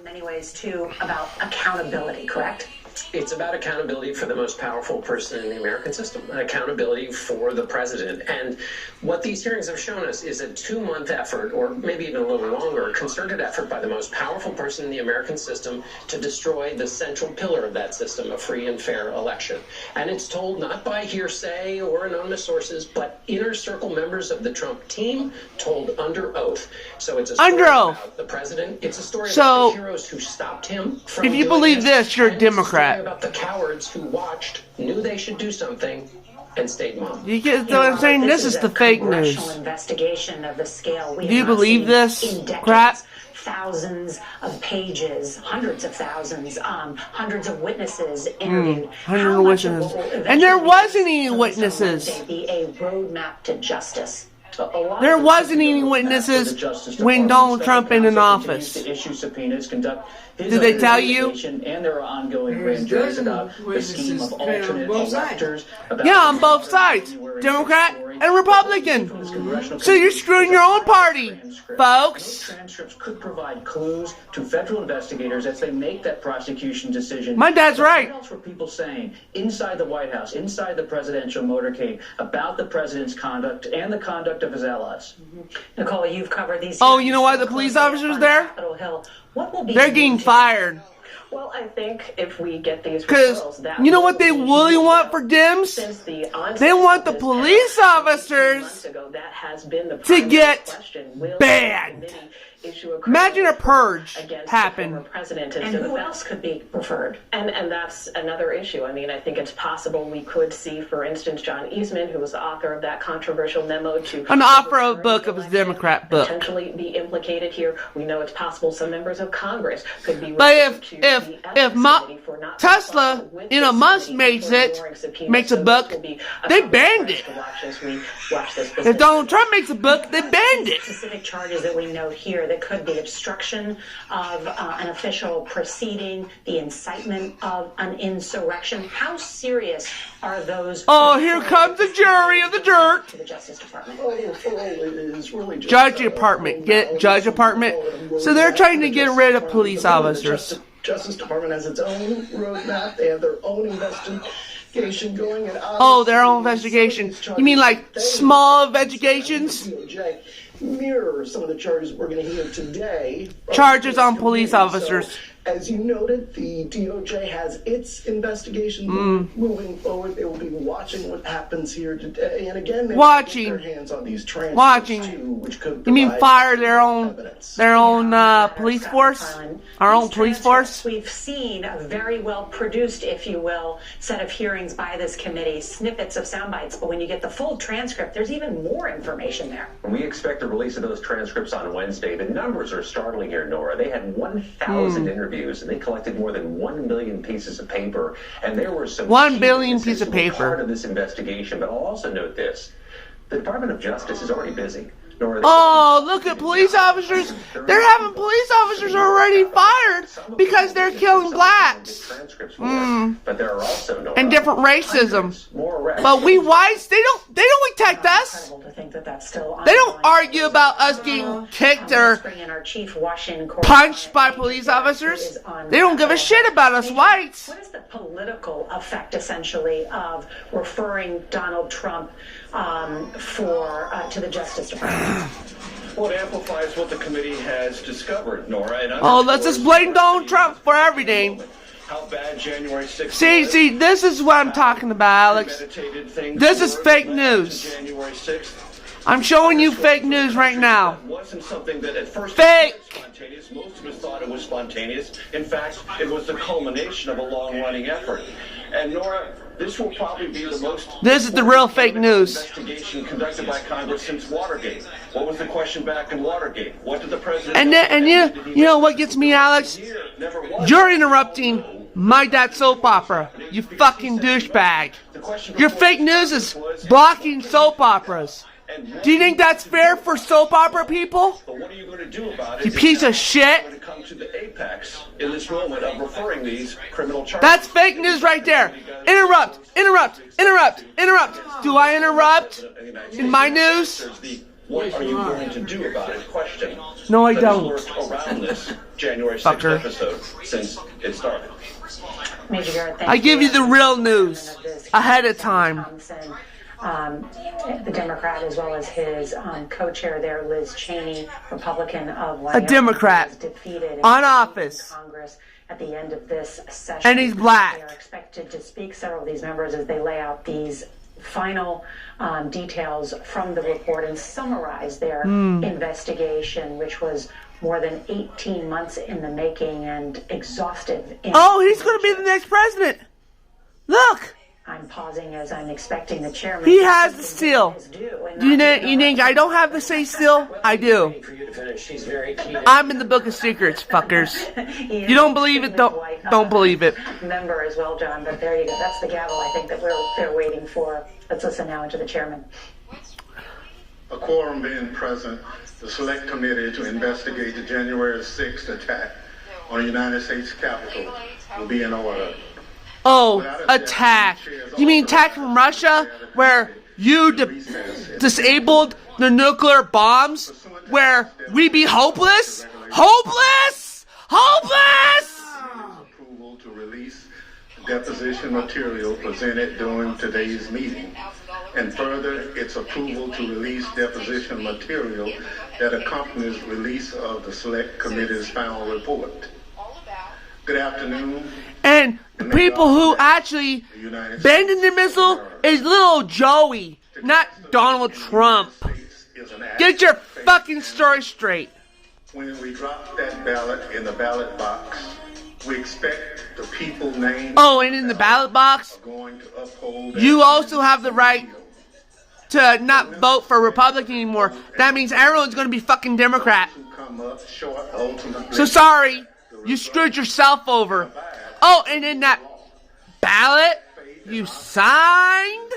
In many ways, too, about accountability, correct? It's about accountability for the most powerful person in the American system, accountability for the president. And what these hearings have shown us is a 2-month effort, or maybe even a little longer, a concerted effort by the most powerful person in the American system to destroy the central pillar of that system, a free and fair election. And it's told not by hearsay or anonymous sources, but inner circle members of the Trump team told under oath. So it's a story about the president. It's a story about the heroes who stopped him from if you believe this, you're a Democrat. About the cowards who watched, knew they should do something, and stayed mum. You get what I'm saying? This is the fake news. Investigation of the scale. Do you believe this crap? Thousands of pages, hundreds of thousands, hundreds of witnesses interviewed. Hundreds of witnesses, and there wasn't any witnesses. Be a roadmap to justice. There wasn't any witnesses when Donald Trump in an office. Did they tell you? And there are ongoing grand juries about the scheme of alternate electors. Yeah, on both sides, Democrat and Republican. So you're screwing your own party, folks. Transcripts could provide clues to federal investigators as they make that prosecution decision. My dad's right. What else were people saying inside the White House, inside the presidential motorcade, about the president's conduct and the conduct of his allies? Nicole, you've covered these. Oh, you know why the police officers there? They're getting fired. Well, I think if we get these because you know what they really want for Dems? They want the police officers to get banned. Imagine a purge happen. And who else could be preferred? And that's another issue. I mean, I think it's possible we could see, for instance, John Eastman, who was the author of that controversial memo to an author of a book of his Democrat book, potentially be implicated here. We know it's possible some members of Congress could be. But if Tesla in a month makes a book, they banned it. If Donald Trump makes a book, they banned it. Specific charges that we note here that could be obstruction of an official proceeding, the incitement of an insurrection. How serious are those? Oh, here comes the jury of the dirt. To the Justice Department. Judge Department. Get Judge Department. So they're trying to get rid of police officers. Justice Department has its own roadmap. They have their own investigation going. Oh, their own investigation. You mean like small investigations? Mirror some of the charges we're going to hear today. Charges on police officers. So, as you noted, the DOJ has its investigation moving forward. They will be watching what happens here today, and again, they will get their hands on these transcripts too, which could you mean fire their own police force? Our own police force? We've seen a very well produced, if you will, set of hearings by this committee, snippets of sound bites, but when you get the full transcript, there's even more information there. We expect the release of those transcripts on Wednesday. The numbers are startling here, Nora. They had 1,000 interviews, and they collected more than 1 million pieces of paper. And there were some 1 billion pieces of paper part of this investigation. But I'll also note this: the Department of Justice is already busy. Oh, look at police officers. They're having police officers already fired because they're killing blacks. But there are also and different racism. But we whites, they don't protect us. They don't argue about us getting kicked or punched by police officers. They don't give a shit about us whites. What is the political effect, essentially, of referring Donald Trump to the Justice Department? Well, it amplifies what the committee has discovered, Nora. And let's just blame Donald Trump for everything. How bad January 6th See, this is what I'm talking about, Alex. This is fake news. January 6th. I'm showing you fake news right now. Wasn't something that at first fake. Was spontaneous. Most of us thought it was spontaneous. In fact, it was the culmination of a long-running effort. And Nora, this will probably be the most. This is the real fake news. Investigation conducted by Congress since Watergate. What was the question back in Watergate? What did the president? And you know what gets me, Alex? You're interrupting my dad's soap opera. You fucking douchebag. Your fake news is blocking soap operas. Do you think that's fair for soap opera people? But what are you going to do about it? You piece of shit. Going to come to the apex in this moment of referring these criminal charges. That's fake news right there. Interrupt. Do I interrupt in my news? What are you going to do about it? Question. No, I don't. Around this January 6th Fucker. episode since it started. Major Garrett, thank I give you the real news ahead of time. Thompson, the Democrat, as well as his co-chair there, Liz Cheney, Republican of Wyoming, Democrat was defeated on in office. Congress at the end of this session. And he's black. They are expected to speak, several of these members, as they lay out these final details from the report and summarize their investigation, which was more than 18 months in the making and exhaustive. Oh, he's going to be the next president. Look. I'm pausing as I'm expecting the chairman. He has the seal. You think I don't have the same seal? I do. I'm in the Book of Secrets, fuckers. You don't believe it? Don't believe it. Member as well, John. But there you go. That's the gavel I think that they're waiting for. Let's listen now to the chairman. A quorum being present, the Select Committee to investigate the January 6th attack on the United States Capitol will be in order. Oh, attack. You mean attack from Russia? Where you disabled the nuclear bombs? Where we be hopeless? Hopeless? Hopeless! Approval to release deposition material presented during today's meeting. And further, its approval to release deposition material that accompanies release of the Select Committee's final report. Good afternoon. And the people who actually abandoned the missile is little Joey, not Donald Trump. Get your fucking story straight. When we drop that ballot in the ballot box, we expect the people named. Oh, and in the ballot box, you also have the right to not vote for Republican anymore. That means everyone's going to be fucking Democrat. So sorry, you screwed yourself over. Oh, and in that ballot you signed,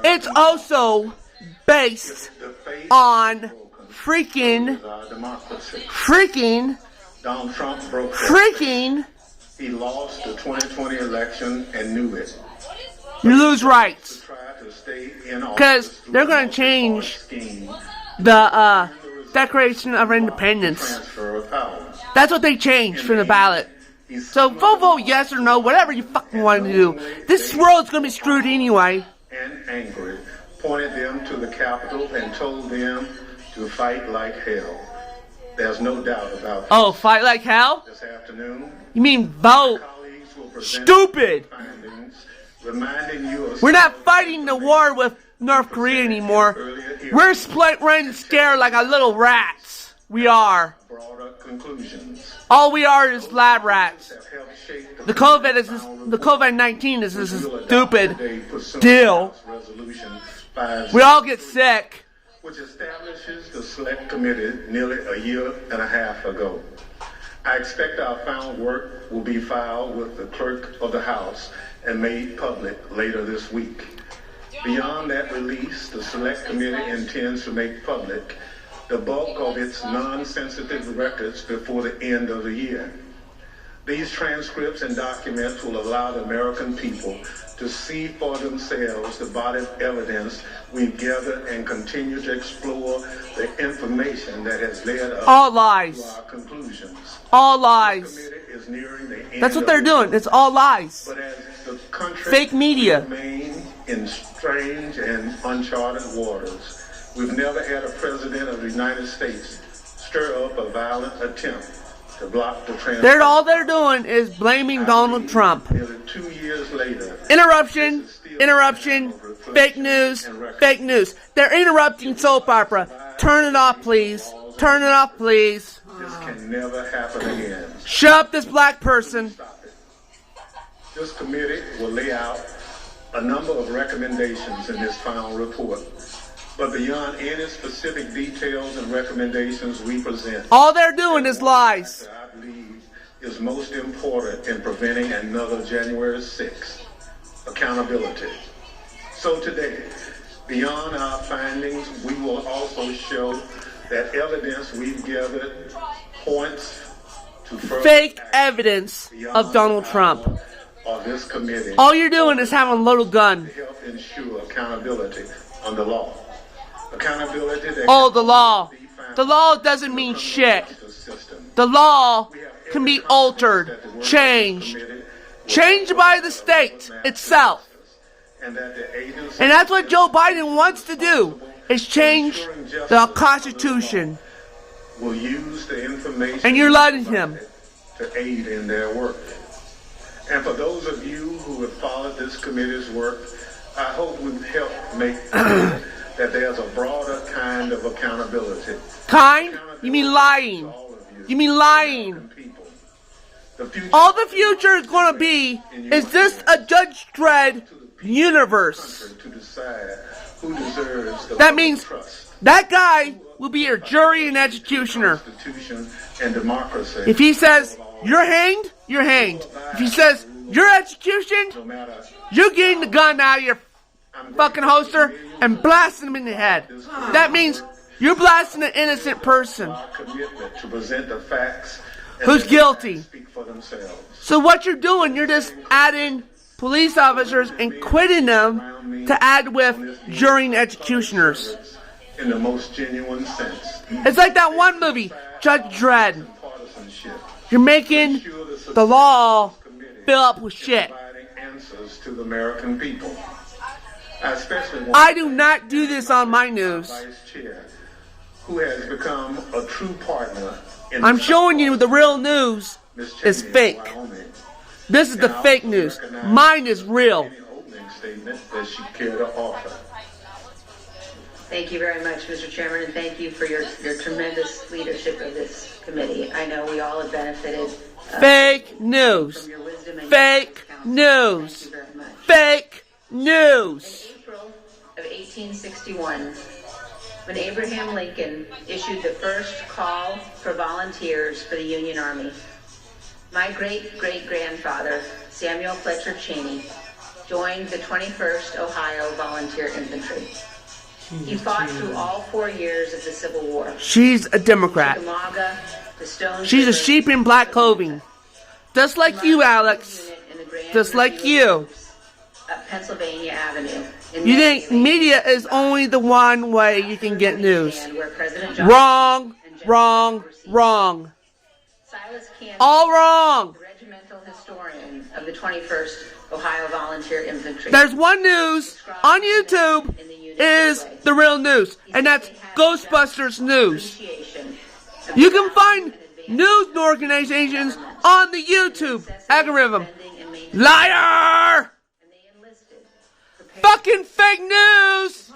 it's also based on freaking he lost the 2020 election and knew it. You lose rights. Because they're going to change the Declaration of Independence. That's what they changed from the ballot. So vote yes or no, whatever you fucking want to do. This world's going to be screwed anyway. And angry, pointed them to the Capitol and told them to fight like hell. There's no doubt about that. Oh, fight like hell? This afternoon, you mean vote? Stupid! We're not fighting the war with North Korea anymore. We're running scared like a little rats. We are. All we are is lab rats. The COVID-19 is this stupid deal. We all get sick. Which establishes the Select Committee nearly a year and a half ago. I expect our final work will be filed with the Clerk of the House and made public later this week. Beyond that release, the Select Committee intends to make public the bulk of its non-sensitive records before the end of the year. These transcripts and documents will allow the American people to see for themselves the body of evidence we've gathered and continue to explore the information that has led us all lies. To our conclusions. All lies. Is nearing the end. That's what they're doing. It's all lies. But as the country fake media remain in strange and uncharted waters, we've never had a president of the United States stir up a violent attempt to block the transition. All they're doing is blaming Donald Trump. Nearly 2 years later, interruption, fake news, fake news. They're interrupting soap opera. Turn it off, please. Turn it off, please. This can never happen again. Shut up, this black person. This committee will lay out a number of recommendations in this final report. But beyond any specific details and recommendations we present, all they're doing is lies. I believe is most important in preventing another January 6th, accountability. So today, beyond our findings, we will also show that evidence we've gathered points to fake evidence of Donald Trump. This committee, all you're doing is having a little gun. To help ensure accountability on the law. Accountability that the law. The law doesn't mean shit. the law can be altered, changed by the state itself. And that's what Joe Biden wants to do, is change the Constitution. Will use the information and you're letting him to aid in their work. And for those of you who have followed this committee's work, I hope we've helped make clear that there's a broader kind of accountability. Kind? You mean lying? You mean lying? All the future is going to be is this a Judge Dredd universe? That means that guy will be your jury and executioner. If he says you're hanged, you're hanged. If he says you're execution, you're getting the gun out of your fucking holster and blasting him in the head. That means you're blasting an innocent person who's guilty. So what you're doing, you're just adding police officers and quitting them to add with jury and executioners. In the most genuine sense. It's like that one movie, Judge Dredd. You're making the law fill up with shit. Answers to the American people. I do not do this on my news. Who has become a true partner. I'm showing you the real news is fake. This is the fake news. Mine is real. Thank you very much, Mr. Chairman, and thank you for your tremendous leadership of this committee. I know we all have benefited. Fake news. From your wisdom and fake news. Thank you very much. Fake news. In April of 1861, when Abraham Lincoln issued the first call for volunteers for the Union Army, my great-great-grandfather, Samuel Fletcher Cheney, joined the 21st Ohio Volunteer Infantry. He fought through all 4 years of the Civil War. She's a Democrat. She's a sheep in black clothing. Just like you, Alex. Just like you. Pennsylvania Avenue. You think media is only the one way you can get news. Wrong, wrong, wrong. All wrong. The regimental historian of the 21st Ohio Volunteer Infantry. There's one news on YouTube is the real news, and that's Ghostbusters News. You can find news organizations on the YouTube algorithm. Liar! Fucking fake news!